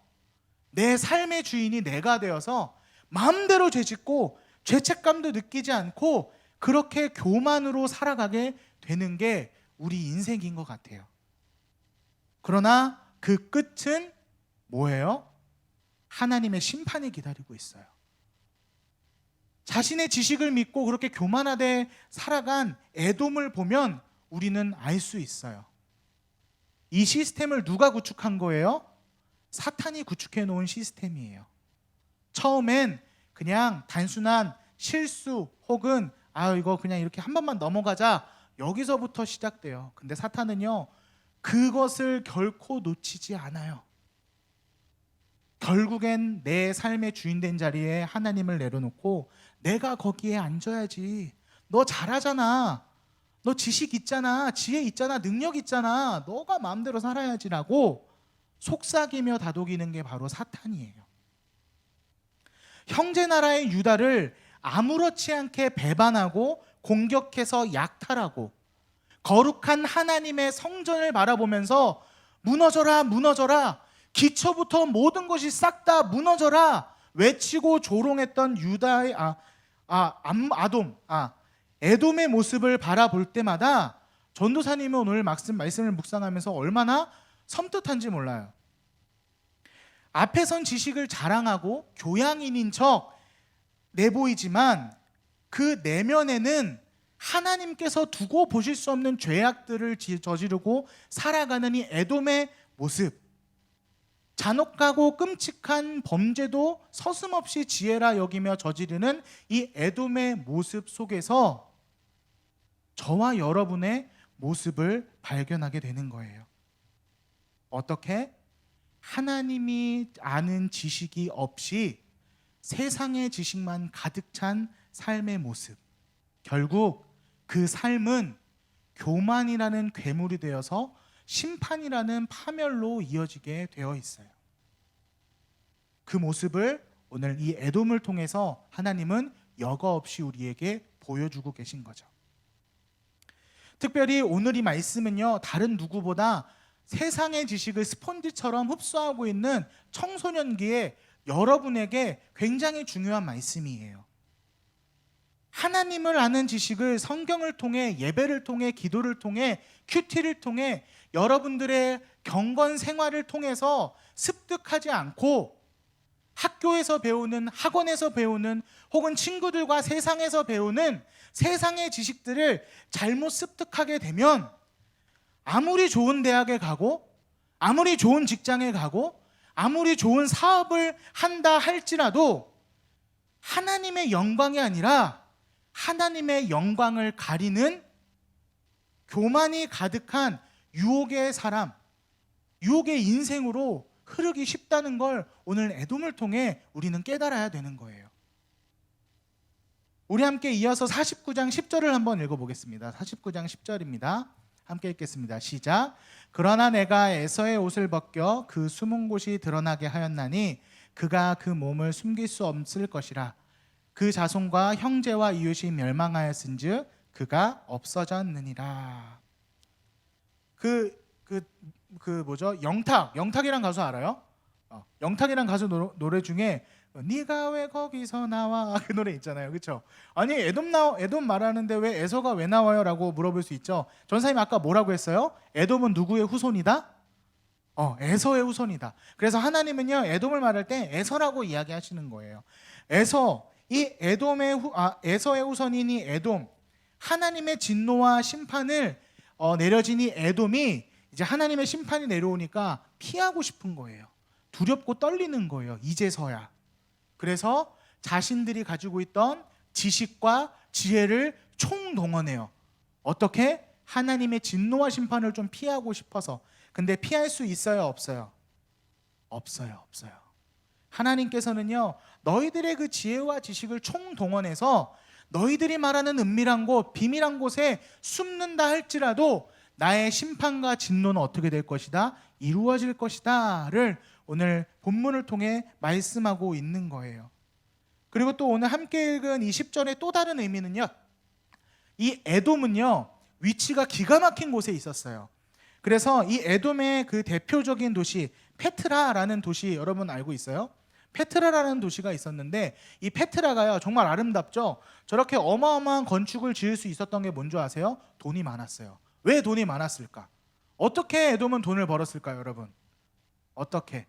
내 삶의 주인이 내가 되어서 마음대로 죄짓고 죄책감도 느끼지 않고 그렇게 교만으로 살아가게 되는 게 우리 인생인 것 같아요. 그러나 그 끝은 뭐예요? 하나님의 심판이 기다리고 있어요. 자신의 지식을 믿고 그렇게 교만하게 살아간 에돔을 보면 우리는 알 수 있어요. 이 시스템을 누가 구축한 거예요? 사탄이 구축해 놓은 시스템이에요. 처음엔 그냥 단순한 실수 혹은 이거 그냥 이렇게 한 번만 넘어가자, 여기서부터 시작돼요. 근데 사탄은요 그것을 결코 놓치지 않아요. 결국엔 내 삶의 주인된 자리에 하나님을 내려놓고 내가 거기에 앉아야지. 너 잘하잖아. 너 지식 있잖아. 지혜 있잖아. 능력 있잖아. 너가 마음대로 살아야지라고 속삭이며 다독이는 게 바로 사탄이에요. 형제 나라의 유다를 아무렇지 않게 배반하고 공격해서 약탈하고 거룩한 하나님의 성전을 바라보면서 무너져라, 무너져라. 기초부터 모든 것이 싹 다 무너져라. 외치고 조롱했던 에돔의 모습을 바라볼 때마다 전도사님은 오늘 말씀을 묵상하면서 얼마나 섬뜩한지 몰라요. 앞에선 지식을 자랑하고 교양인인 척 내보이지만 그 내면에는 하나님께서 두고 보실 수 없는 죄악들을 저지르고 살아가는 이 에돔의 모습, 잔혹하고 끔찍한 범죄도 서슴없이 지혜라 여기며 저지르는 이 에돔의 모습 속에서 저와 여러분의 모습을 발견하게 되는 거예요. 어떻게? 하나님이 아는 지식이 없이 세상의 지식만 가득 찬 삶의 모습. 결국 그 삶은 교만이라는 괴물이 되어서 심판이라는 파멸로 이어지게 되어 있어요. 그 모습을 오늘 이 에돔을 통해서 하나님은 여과 없이 우리에게 보여주고 계신 거죠. 특별히 오늘 이 말씀은요, 다른 누구보다 세상의 지식을 스펀지처럼 흡수하고 있는 청소년기에 여러분에게 굉장히 중요한 말씀이에요. 하나님을 아는 지식을 성경을 통해, 예배를 통해, 기도를 통해, 큐티를 통해, 여러분들의 경건 생활을 통해서 습득하지 않고 학교에서 배우는, 학원에서 배우는, 혹은 친구들과 세상에서 배우는 세상의 지식들을 잘못 습득하게 되면 아무리 좋은 대학에 가고, 아무리 좋은 직장에 가고, 아무리 좋은 사업을 한다 할지라도 하나님의 영광이 아니라 하나님의 영광을 가리는 교만이 가득한 유혹의 사람, 유혹의 인생으로 흐르기 쉽다는 걸 오늘 에돔을 통해 우리는 깨달아야 되는 거예요. 우리 함께 이어서 49장 10절을 한번 읽어보겠습니다. 49장 10절입니다. 함께 읽겠습니다. 시작. 그러나 내가 에서의 옷을 벗겨 그 숨은 곳이 드러나게 하였나니 그가 그 몸을 숨길 수 없을 것이라. 그 자손과 형제와 이웃이 멸망하였은즉 그가 없어졌느니라. 영탁이란 가수 알아요? 영탁이란 가수 노래 중에 네가 왜 거기서 나와, 그 노래 있잖아요, 그렇죠? 아니 에돔 말하는데 왜 에서가 왜 나와요? 라고 물어볼 수 있죠. 전사님 아까 뭐라고 했어요? 에돔은 누구의 후손이다? 에서의 후손이다. 그래서 하나님은요, 에돔을 말할 때 에서라고 이야기하시는 거예요. 에서의 후손인 이 에돔, 하나님의 진노와 심판을 내려진 이 에돔이 이제 하나님의 심판이 내려오니까 피하고 싶은 거예요. 두렵고 떨리는 거예요, 이제서야. 그래서 자신들이 가지고 있던 지식과 지혜를 총동원해요. 어떻게? 하나님의 진노와 심판을 좀 피하고 싶어서. 근데 피할 수 있어요, 없어요? 없어요. 하나님께서는요, 너희들의 그 지혜와 지식을 총동원해서 너희들이 말하는 은밀한 곳, 비밀한 곳에 숨는다 할지라도 나의 심판과 진노는 어떻게 될 것이다? 이루어질 것이다를 오늘 본문을 통해 말씀하고 있는 거예요. 그리고 또 오늘 함께 읽은 이 10절의 또 다른 의미는요, 이 에돔은요, 위치가 기가 막힌 곳에 있었어요. 그래서 이 에돔의 그 대표적인 도시 페트라라는 도시 여러분 알고 있어요? 페트라라는 도시가 있었는데 이 페트라가요, 정말 아름답죠. 저렇게 어마어마한 건축을 지을 수 있었던 게 뭔지 아세요? 돈이 많았어요. 왜 돈이 많았을까? 어떻게 에돔은 돈을 벌었을까요, 여러분? 어떻게?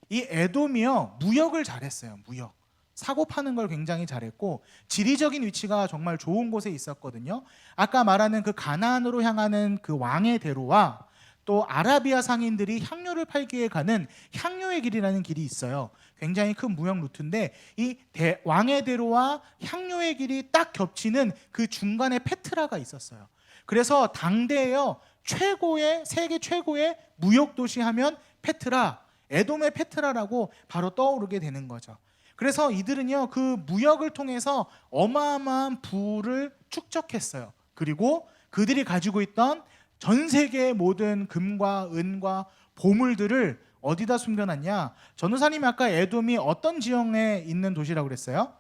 이 에돔이요, 무역을 잘했어요. 무역, 사고 파는 걸 굉장히 잘했고 지리적인 위치가 정말 좋은 곳에 있었거든요. 아까 말하는 그 가나안으로 향하는 그 왕의 대로와 또 아라비아 상인들이 향료를 팔기 위해 가는 향료의 길이라는 길이 있어요. 굉장히 큰 무역 루트인데 이 왕의 대로와 향료의 길이 딱 겹치는 그 중간에 페트라가 있었어요. 그래서 당대에요, 세계 최고의 무역 도시 하면 페트라, 에돔의 페트라라고 바로 떠오르게 되는 거죠. 그래서 이들은요, 그 무역을 통해서 어마어마한 부를 축적했어요. 그리고 그들이 가지고 있던 전 세계의 모든 금과 은과 보물들을 어디다 숨겨놨냐? 전우사님이 아까 에돔이 어떤 지형에 있는 도시라고 그랬어요?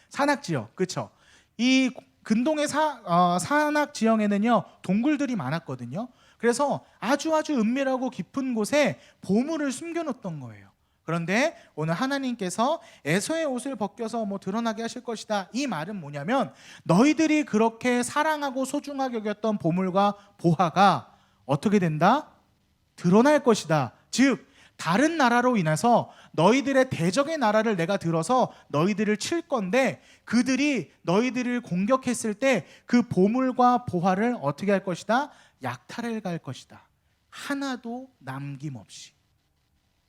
산악 지역, 그렇죠? 이 근동의 산악 지형에는요, 동굴들이 많았거든요. 그래서 아주 은밀하고 깊은 곳에 보물을 숨겨놓던 거예요. 그런데 오늘 하나님께서 에서의 옷을 벗겨서 드러나게 하실 것이다, 이 말은 뭐냐면 너희들이 그렇게 사랑하고 소중하게 여겼던 보물과 보화가 어떻게 된다? 드러날 것이다. 즉 다른 나라로 인해서 너희들의 대적의 나라를 내가 들어서 너희들을 칠 건데 그들이 너희들을 공격했을 때 그 보물과 보화를 어떻게 할 것이다? 약탈해 갈 것이다. 하나도 남김없이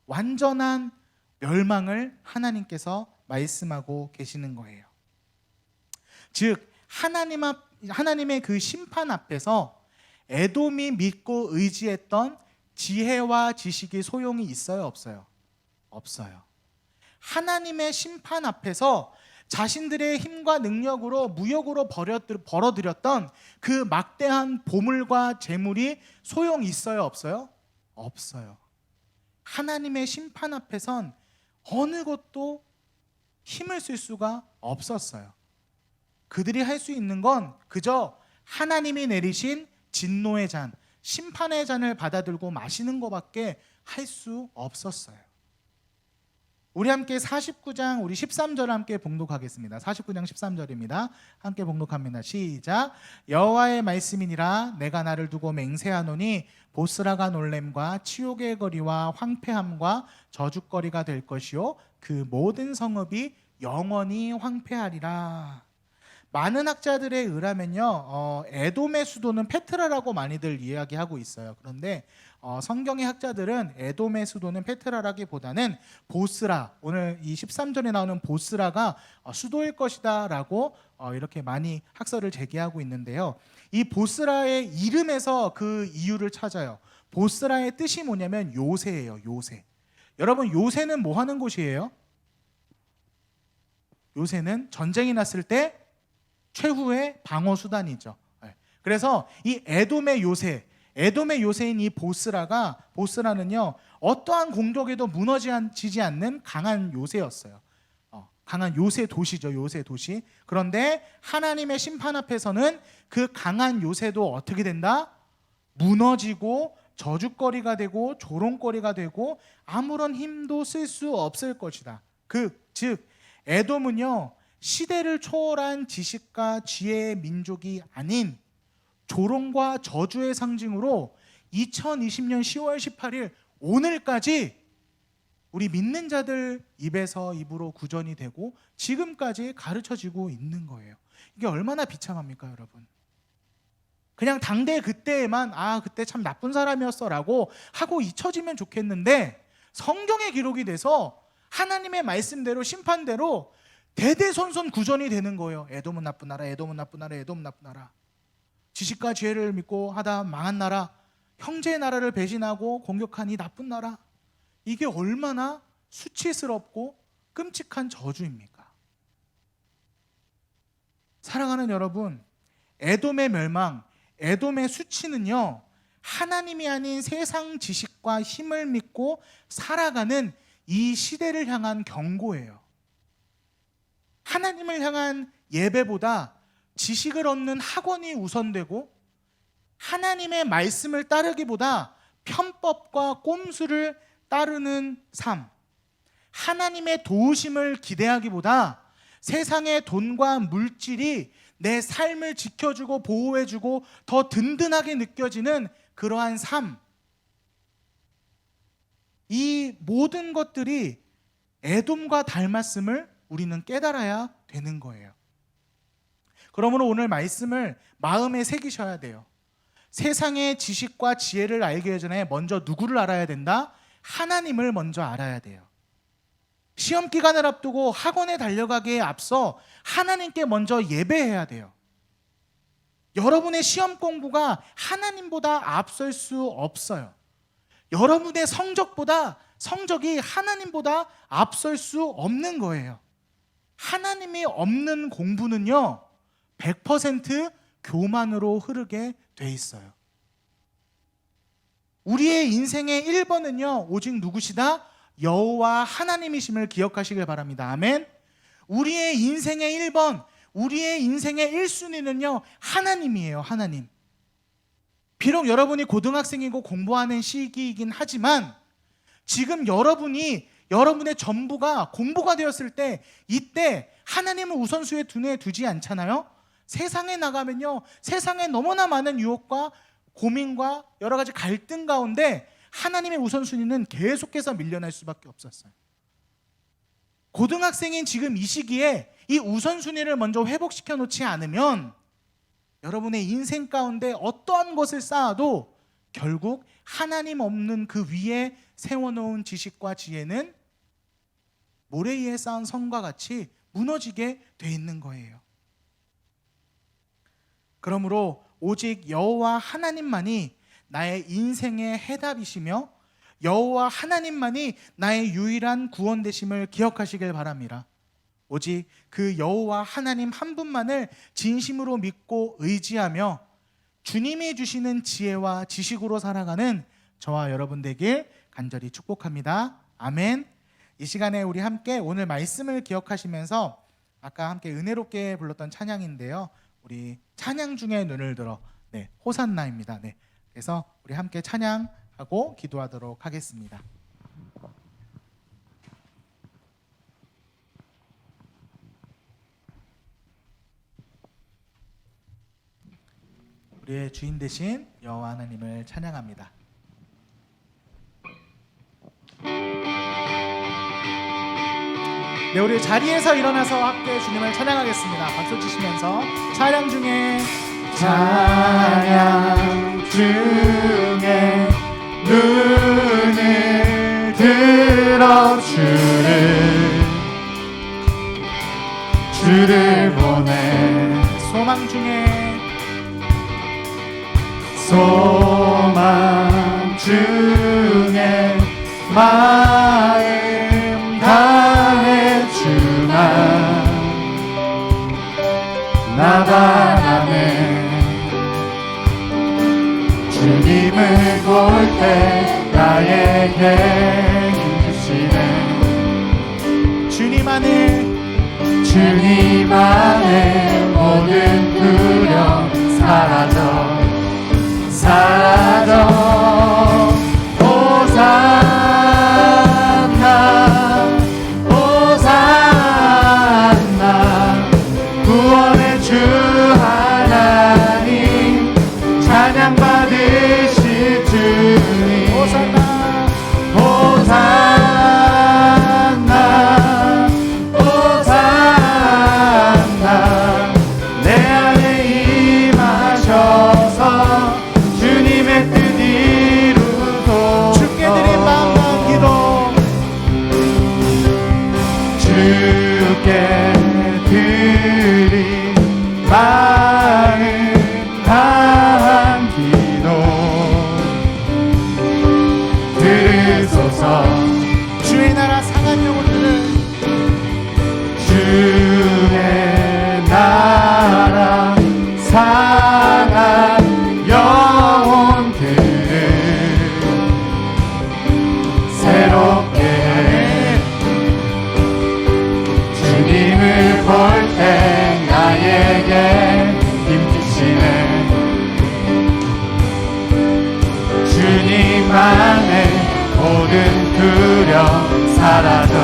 완전한 멸망을 하나님께서 말씀하고 계시는 거예요. 즉 하나님의 그 심판 앞에서 에돔이 믿고 의지했던 지혜와 지식이 소용이 있어요, 없어요? 없어요. 하나님의 심판 앞에서 자신들의 힘과 능력으로 무역으로 벌어들였던 그 막대한 보물과 재물이 소용이 있어요, 없어요? 없어요. 하나님의 심판 앞에선 어느 것도 힘을 쓸 수가 없었어요. 그들이 할 수 있는 건 그저 하나님이 내리신 진노의 잔, 심판의 잔을 받아들고 마시는 것밖에 할 수 없었어요. 우리 함께 49장 우리 13절 함께 봉독하겠습니다. 49장 13절입니다. 함께 봉독합니다. 시작. 여호와의 말씀이니라. 내가 나를 두고 맹세하노니 보스라가 놀램과 치욕의 거리와 황폐함과 저주거리가 될 것이요 그 모든 성읍이 영원히 황폐하리라. 많은 학자들에 의하면요, 에돔의 수도는 페트라라고 많이들 이야기하고 있어요. 그런데 성경의 학자들은 에돔의 수도는 페트라라기보다는 보스라, 오늘 이 13절에 나오는 보스라가 수도일 것이다 라고 이렇게 많이 학설을 제기하고 있는데요, 이 보스라의 이름에서 그 이유를 찾아요. 보스라의 뜻이 뭐냐면 요새예요. 요새. 여러분, 요새는 뭐 하는 곳이에요? 요새는 전쟁이 났을 때 최후의 방어 수단이죠. 그래서 이 에돔의 요새인 이 보스라는요, 어떠한 공격에도 무너지지 않는 강한 요새였어요. 강한 요새 도시죠. 요새 도시. 그런데 하나님의 심판 앞에서는 그 강한 요새도 어떻게 된다? 무너지고 저주거리가 되고 조롱거리가 되고 아무런 힘도 쓸 수 없을 것이다. 즉 에돔은요, 시대를 초월한 지식과 지혜의 민족이 아닌 조롱과 저주의 상징으로 2020년 10월 18일 오늘까지 우리 믿는 자들 입에서 입으로 구전이 되고 지금까지 가르쳐지고 있는 거예요. 이게 얼마나 비참합니까, 여러분? 그냥 당대 그때에만 그때 참 나쁜 사람이었어 라고 하고 잊혀지면 좋겠는데, 성경에 기록이 돼서 하나님의 말씀대로 심판대로 대대손손 구전이 되는 거예요. 에돔은 나쁜 나라, 에돔은 나쁜 나라, 에돔은 나쁜 나라. 지식과 지혜를 믿고 하다 망한 나라, 형제의 나라를 배신하고 공격한 이 나쁜 나라. 이게 얼마나 수치스럽고 끔찍한 저주입니까? 사랑하는 여러분, 에돔의 멸망, 에돔의 수치는요, 하나님이 아닌 세상 지식과 힘을 믿고 살아가는 이 시대를 향한 경고예요. 하나님을 향한 예배보다 지식을 얻는 학원이 우선되고 하나님의 말씀을 따르기보다 편법과 꼼수를 따르는 삶, 하나님의 도우심을 기대하기보다 세상의 돈과 물질이 내 삶을 지켜주고 보호해주고 더 든든하게 느껴지는 그러한 삶, 이 모든 것들이 에돔과 닮았음을 우리는 깨달아야 되는 거예요. 그러므로 오늘 말씀을 마음에 새기셔야 돼요. 세상의 지식과 지혜를 알기 전에 먼저 누구를 알아야 된다? 하나님을 먼저 알아야 돼요. 시험 기간을 앞두고 학원에 달려가기에 앞서 하나님께 먼저 예배해야 돼요. 여러분의 시험 공부가 하나님보다 앞설 수 없어요. 여러분의 성적이 하나님보다 앞설 수 없는 거예요. 하나님이 없는 공부는요, 100% 교만으로 흐르게 돼 있어요. 우리의 인생의 1번은요, 오직 누구시다? 여호와 하나님이심을 기억하시길 바랍니다. 아멘. 우리의 인생의 1번, 우리의 인생의 1순위는요, 하나님이에요. 하나님. 비록 여러분이 고등학생이고 공부하는 시기이긴 하지만 지금 여러분이 여러분의 전부가 공부가 되었을 때 이때 하나님을 우선순위에 눈에 두지 않잖아요. 세상에 나가면요, 세상에 너무나 많은 유혹과 고민과 여러 가지 갈등 가운데 하나님의 우선순위는 계속해서 밀려날 수밖에 없었어요. 고등학생인 지금 이 시기에 이 우선순위를 먼저 회복시켜 놓지 않으면 여러분의 인생 가운데 어떠한 것을 쌓아도 결국 하나님 없는 그 위에 세워놓은 지식과 지혜는 모래 위에 쌓은 성과 같이 무너지게 돼 있는 거예요. 그러므로 오직 여호와 하나님만이 나의 인생의 해답이시며 여호와 하나님만이 나의 유일한 구원 되심을 기억하시길 바랍니다. 오직 그 여호와 하나님 한 분만을 진심으로 믿고 의지하며 주님이 주시는 지혜와 지식으로 살아가는 저와 여러분 되길 간절히 축복합니다. 아멘. 이 시간에 우리 함께 오늘 말씀을 기억하시면서 아까 함께 은혜롭게 불렀던 찬양인데요, 우리 찬양 중에 눈을 들어, 호산나입니다. 그래서 우리 함께 찬양하고 기도하도록 하겠습니다. 우리의 주인 되신 여호와 하나님을 찬양합니다. 우리 자리에서 일어나서 함께 주님을 찬양하겠습니다. 박수 치시면서 찬양 중에 눈을 들어 주를 보내 소망 중에 마음 다해 주나 나바라네 주님을 볼 때 나에게 주시네 주님 안에 모든 두려움 사라져 호산나 구원의 주 하나님 찬양 받으실 주님 호산나 내 안에 임하셔서 주님의 뜻 이루소서 주께 드린 마음과 기도 주께 드린 마음 다한 기도 들으소서 주의 나라 상한 영혼들을 주의 나라 상한 영혼들을 새롭게 주님을 볼 때 나에게 힘주시네 주님 안에 모든 두려움 사라져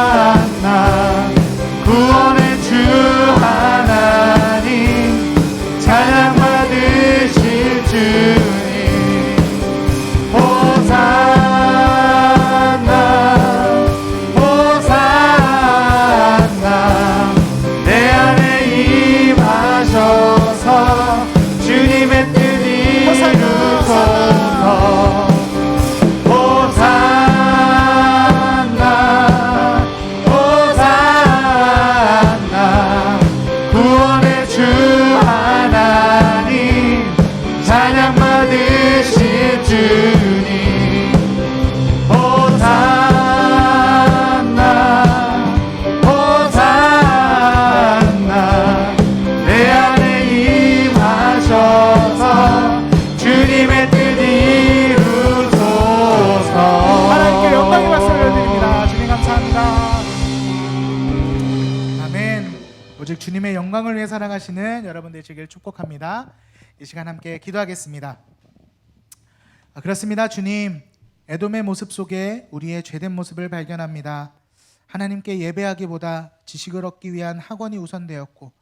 호산나 구원의 주 하나님 찬양 받으실 주님 호산나 내 안에 임하셔서 영광을 위해 살아가시는 여러분들 되시길 축복합니다. 이 시간 함께 기도하겠습니다. 그렇습니다. 주님, 에돔의 모습 속에 우리의 죄된 모습을 발견합니다. 하나님께 예배하기보다 지식을 얻기 위한 학원이 우선되었고,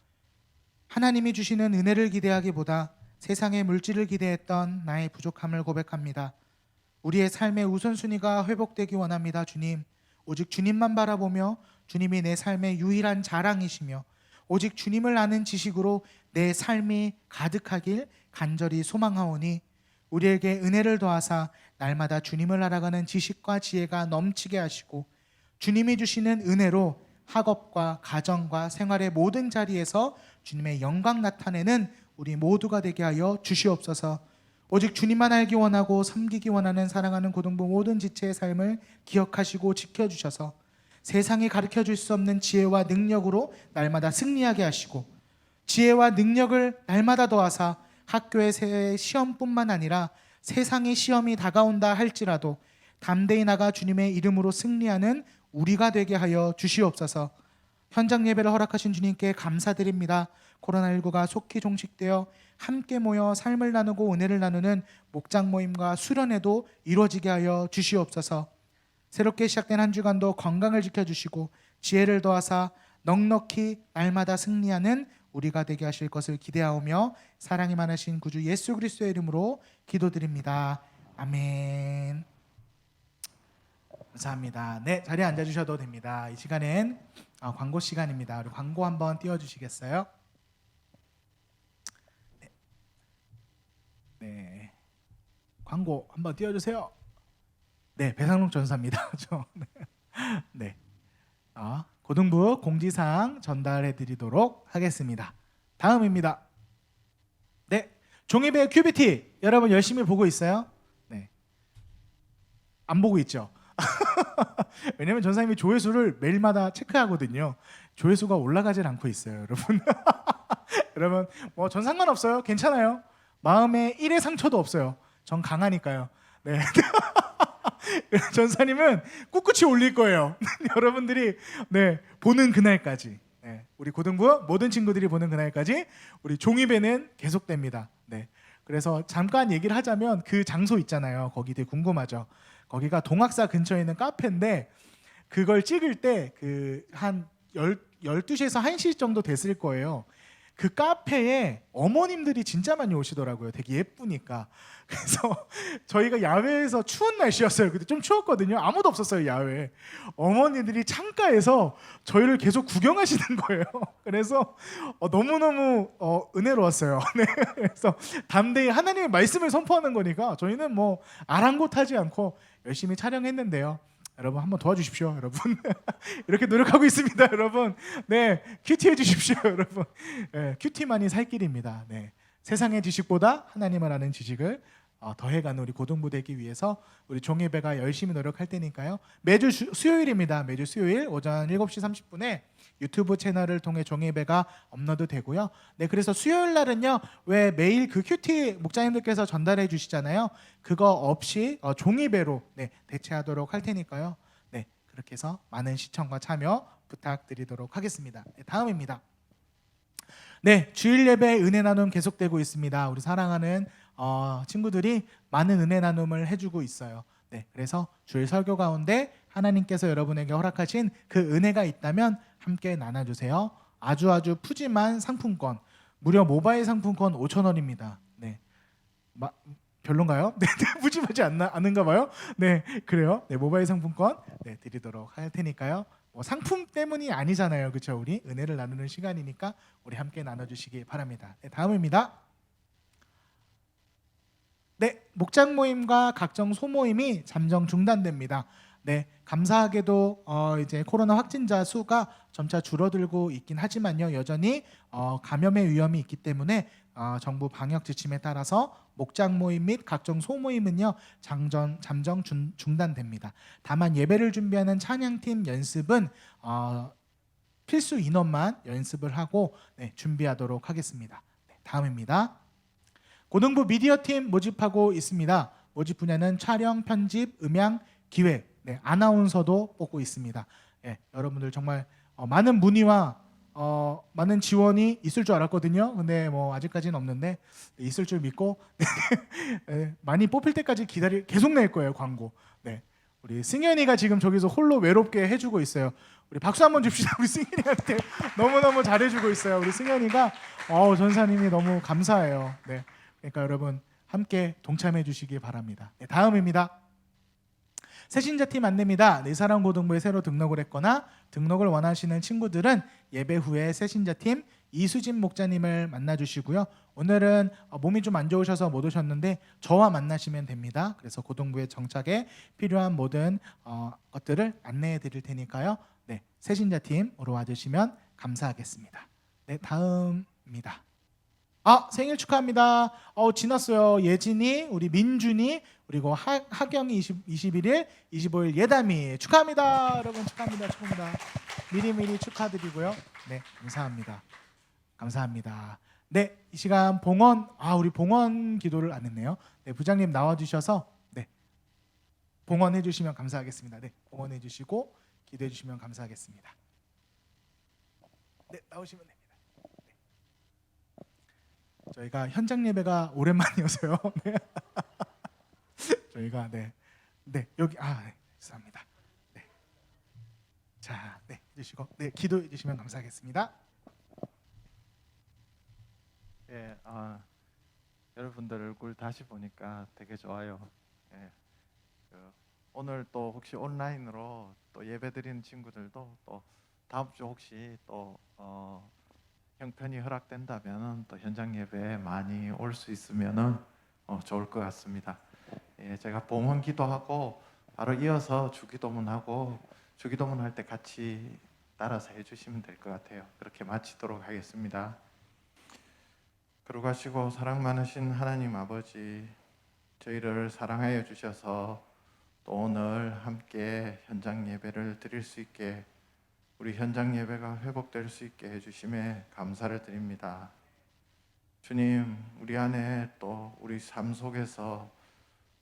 하나님이 주시는 은혜를 기대하기보다 세상의 물질을 기대했던 나의 부족함을 고백합니다. 우리의 삶의 우선순위가 회복되기 원합니다. 주님, 오직 주님만 바라보며 주님이 내 삶의 유일한 자랑이시며 오직 주님을 아는 지식으로 내 삶이 가득하길 간절히 소망하오니 우리에게 은혜를 더하사 날마다 주님을 알아가는 지식과 지혜가 넘치게 하시고 주님이 주시는 은혜로 학업과 가정과 생활의 모든 자리에서 주님의 영광 나타내는 우리 모두가 되게 하여 주시옵소서. 오직 주님만 알기 원하고 섬기기 원하는 사랑하는 고등부 모든 지체의 삶을 기억하시고 지켜주셔서 세상이 가르쳐줄 수 없는 지혜와 능력으로 날마다 승리하게 하시고 지혜와 능력을 날마다 더하사 학교의 시험뿐만 아니라 세상의 시험이 다가온다 할지라도 담대히 나가 주님의 이름으로 승리하는 우리가 되게 하여 주시옵소서. 현장 예배를 허락하신 주님께 감사드립니다. 코로나19가 속히 종식되어 함께 모여 삶을 나누고 은혜를 나누는 목장 모임과 수련회도 이루어지게 하여 주시옵소서. 새롭게 시작된 한 주간도 건강을 지켜주시고 지혜를 더하사 넉넉히 날마다 승리하는 우리가 되게 하실 것을 기대하오며 사랑이 많으신 구주 예수 그리스도의 이름으로 기도드립니다. 아멘. 감사합니다. 네, 자리에 앉아주셔도 됩니다. 이 시간엔 광고 시간입니다. 우리 광고 한번 띄워주시겠어요? 네, 광고 한번 띄워주세요. 네, 배상록 전사입니다. 네, 고등부 공지사항 전달해드리도록 하겠습니다. 다음입니다. 네, 종이배 큐비티 여러분 열심히 보고 있어요? 네, 안 보고 있죠? 왜냐면 전사님이 조회수를 매일마다 체크하거든요. 조회수가 올라가질 않고 있어요, 여러분. 여러분, 뭐 전 상관없어요. 괜찮아요. 마음에 1의 상처도 없어요. 전 강하니까요. 네. 전사님은 꿋꿋이 올릴 거예요. 여러분들이 보는 그날까지, 우리 고등부 모든 친구들이 보는 그날까지 우리 종이배는 계속됩니다. 네. 그래서 잠깐 얘기를 하자면 그 장소 있잖아요. 거기 되게 궁금하죠. 거기가 동학사 근처에 있는 카페인데 그걸 찍을 때 그 한 12시에서 1시 정도 됐을 거예요. 그 카페에 어머님들이 진짜 많이 오시더라고요. 되게 예쁘니까. 그래서 저희가 야외에서 추운 날씨였어요. 그때 좀 추웠거든요. 아무도 없었어요, 야외에. 어머니들이 창가에서 저희를 계속 구경하시는 거예요. 그래서 너무너무 은혜로웠어요. 네. 그래서 담대히 하나님의 말씀을 선포하는 거니까 저희는 뭐 아랑곳하지 않고 열심히 촬영했는데요. 여러분 한번 도와주십시오, 여러분. 이렇게 노력하고 있습니다, 여러분. 네, 큐티 해주십시오, 여러분. 네, 큐티만이 살 길입니다. 네, 세상의 지식보다 하나님을 아는 지식을 더해가는 우리 고등부 되기 위해서 우리 종이배가 열심히 노력할 테니까요. 매주 수요일입니다. 매주 수요일 오전 7시 30분에 유튜브 채널을 통해 종이배가 업로드 되고요. 네, 그래서 수요일 날은요, 왜 매일 그 큐티 목사님들께서 전달해 주시잖아요. 그거 없이 종이배로 대체하도록 할 테니까요. 네, 그렇게 해서 많은 시청과 참여 부탁드리도록 하겠습니다. 네, 다음입니다. 네, 주일 예배 은혜 나눔 계속되고 있습니다. 우리 사랑하는 친구들이 많은 은혜 나눔을 해주고 있어요. 네, 그래서 주일 설교 가운데 하나님께서 여러분에게 허락하신 그 은혜가 있다면 함께 나눠주세요. 아주 푸짐한 상품권, 무려 모바일 상품권 5,000원입니다. 네, 별론가요? 네, 푸짐하지 않은가 봐요. 네, 그래요. 네, 모바일 상품권 드리도록 할 테니까요. 상품 때문이 아니잖아요, 그렇죠? 우리 은혜를 나누는 시간이니까 우리 함께 나눠주시기 바랍니다. 네, 다음입니다. 네, 목장 모임과 각종 소모임이 잠정 중단됩니다. 네, 감사하게도 이제 코로나 확진자 수가 점차 줄어들고 있긴 하지만요, 여전히 감염의 위험이 있기 때문에 정부 방역 지침에 따라서 목장 모임 및 각종 소모임은요 잠정 중단됩니다. 다만 예배를 준비하는 찬양팀 연습은 필수 인원만 연습을 하고 준비하도록 하겠습니다. 네, 다음입니다. 고등부 미디어팀 모집하고 있습니다. 모집 분야는 촬영, 편집, 음향, 기획, 아나운서도 뽑고 있습니다. 여러분들 정말 많은 문의와 많은 지원이 있을 줄 알았거든요. 근데 뭐 아직까지는 없는데 있을 줄 믿고 네, 많이 뽑힐 때까지 계속 낼 거예요, 광고. 네. 우리 승현이가 지금 저기서 홀로 외롭게 해주고 있어요. 우리 박수 한번 줍시다. 우리 승현이한테 너무너무 잘해주고 있어요. 우리 승현이가 전사님이 너무 감사해요. 네. 그러니까 여러분 함께 동참해 주시기 바랍니다. 네, 다음입니다. 새신자팀 안내입니다. 내사랑고등부에 새로 등록을 했거나 등록을 원하시는 친구들은 예배 후에 새신자팀 이수진 목자님을 만나주시고요. 오늘은 몸이 좀 안 좋으셔서 못 오셨는데 저와 만나시면 됩니다. 그래서 고등부에 정착에 필요한 모든 것들을 안내해 드릴 테니까요. 네, 새신자팀으로 와주시면 감사하겠습니다. 네, 다음입니다. 생일 축하합니다. 지났어요. 예진이, 우리 민준이, 그리고 하경이 21일, 25일 예담이 축하합니다. 여러분 축하합니다. 미리미리 축하드리고요. 네, 감사합니다. 네, 이 시간 봉헌, 우리 봉헌 기도를 안 했네요. 네, 부장님 나와주셔서 네, 봉헌해 주시면 감사하겠습니다. 네, 봉헌해 주시고 기도해 주시면 감사하겠습니다. 네, 나오시면 됩니다. 저희가 현장 예배가 오랜만이어서요. 네. 저희가 여기 네, 죄송합니다. 네. 자, 네, 해주시고 기도해 주시면 감사하겠습니다. 예, 여러분들 얼굴 다시 보니까 되게 좋아요. 예, 오늘 또 혹시 온라인으로 또 예배드리는 친구들도 또 다음 주 혹시 또 형편이 허락된다면 또 현장 예배에 많이 올 수 있으면은 좋을 것 같습니다. 예, 제가 봉헌 기도하고 바로 이어서 주기도문하고 주기도문 할 때 같이 따라서 해주시면 될 것 같아요. 그렇게 마치도록 하겠습니다. 거룩하시고 사랑 많으신 하나님 아버지, 저희를 사랑하여 주셔서 또 오늘 함께 현장 예배를 드릴 수 있게, 우리 현장 예배가 회복될 수 있게 해주심에 감사를 드립니다. 주님, 우리 안에 또 우리 삶 속에서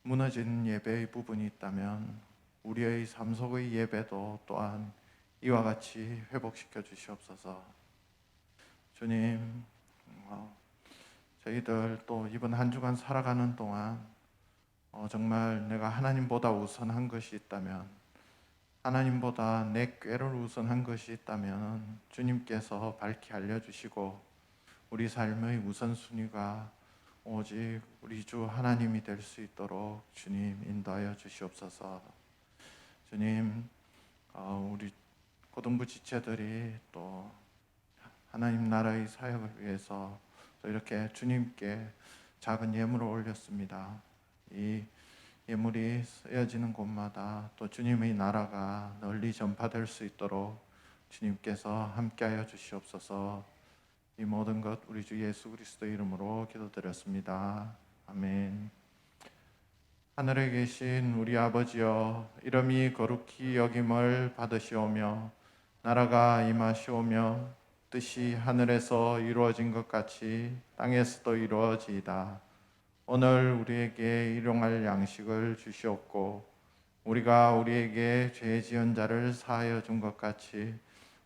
무너진 예배의 부분이 있다면 우리의 삶 속의 예배도 또한 이와 같이 회복시켜 주시옵소서. 주님, 저희들 또 이번 한 주간 살아가는 동안 정말 내가 하나님보다 우선한 것이 있다면, 하나님보다 내 꾀를 우선한 것이 있다면 주님께서 밝히 알려주시고 우리 삶의 우선순위가 오직 우리 주 하나님이 될 수 있도록 주님 인도하여 주시옵소서. 주님, 우리 고등부 지체들이 또 하나님 나라의 사역을 위해서 또 이렇게 주님께 작은 예물을 올렸습니다. 이 예물이 쓰여지는 곳마다 또 주님의 나라가 널리 전파될 수 있도록 주님께서 함께하여 주시옵소서. 이 모든 것 우리 주 예수 그리스도의 이름으로 기도드렸습니다. 아멘. 하늘에 계신 우리 아버지여, 이름이 거룩히 여김을 받으시오며 나라가 임하시오며 뜻이 하늘에서 이루어진 것 같이 땅에서도 이루어지이다. 오늘 우리에게 일용할 양식을 주시옵고 우리가 우리에게 죄 지은 자를 사하여 준 것 같이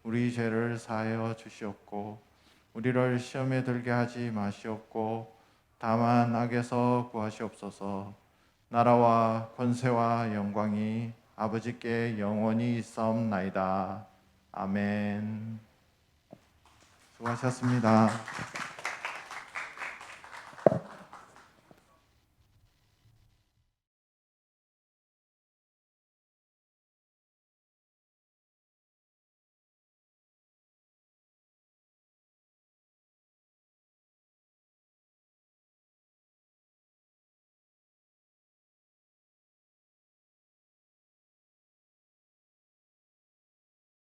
우리 죄를 사하여 주시옵고 우리를 시험에 들게 하지 마시옵고 다만 악에서 구하시옵소서. 나라와 권세와 영광이 아버지께 영원히 있사옵나이다. 아멘. 수고하셨습니다.